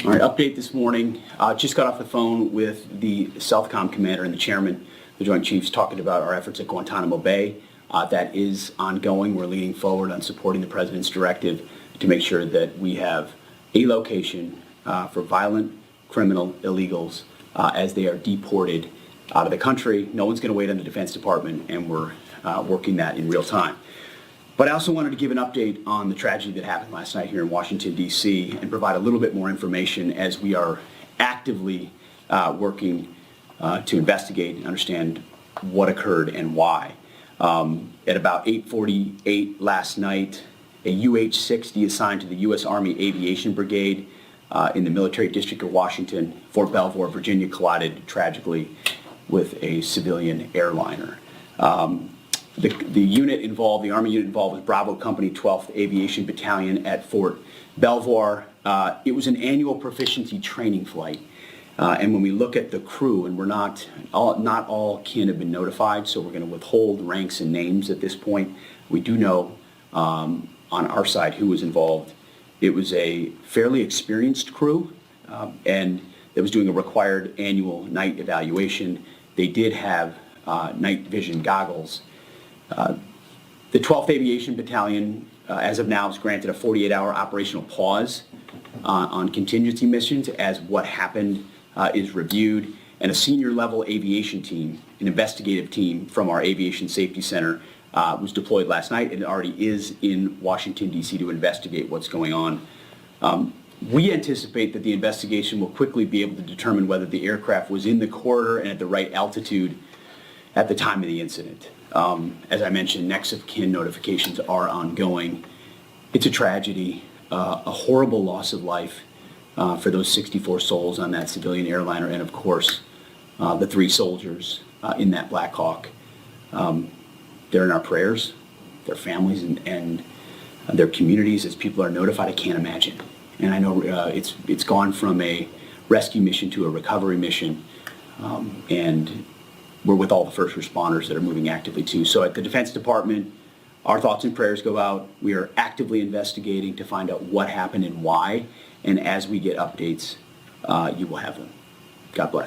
All right, update this morning. Just got off the phone with the Southcom commander and the chairman, the Joint Chiefs, talking about our efforts at Guantanamo Bay. That is ongoing. We're leaning forward on supporting the president's directive to make sure that we have a location for violent criminal illegals as they are deported out of the country. No one's going to wait on the Defense Department, and we're working that in real time. But I also wanted to give an update on the tragedy that happened last night here in Washington, D.C., and provide a little bit more information as we are actively working to investigate and understand what occurred and why. At about 8:48 last night, a UH-60 assigned to the U.S. Army Aviation Brigade in the Military District of Washington, Fort Belvoir, Virginia, collided tragically with a civilian airliner. The unit involved, the Army unit involved, was Bravo Company 12th Aviation Battalion at Fort Belvoir. It was an annual proficiency training flight. And when we look at the crew, and not all kin have been notified, so we're going to withhold ranks and names at this point. We do know on our side who was involved. It was a fairly experienced crew, and that was doing a required annual night evaluation. They did have night vision goggles. The 12th Aviation Battalion, as of now, is granted a 48-hour operational pause on contingency missions as what happened is reviewed, and a senior level aviation team, an investigative team from our Aviation Safety Center, was deployed last night and already is in Washington, D.C. to investigate what's going on. We anticipate that the investigation will quickly be able to determine whether the aircraft was in the corridor and at the right altitude at the time of the incident. As I mentioned, next of kin notifications are ongoing. It's a tragedy, a horrible loss of life for those 64 souls on that civilian airliner, and of course, the 3 soldiers in that Black Hawk. They're in our prayers, their families and their communities as people are notified. I can't imagine. And I know it's gone from a rescue mission to a recovery mission, and we're with all the first responders that are moving actively too. So at the Defense Department, our thoughts and prayers go out. We are actively investigating to find out what happened and why. And as we get updates, you will have them. God bless.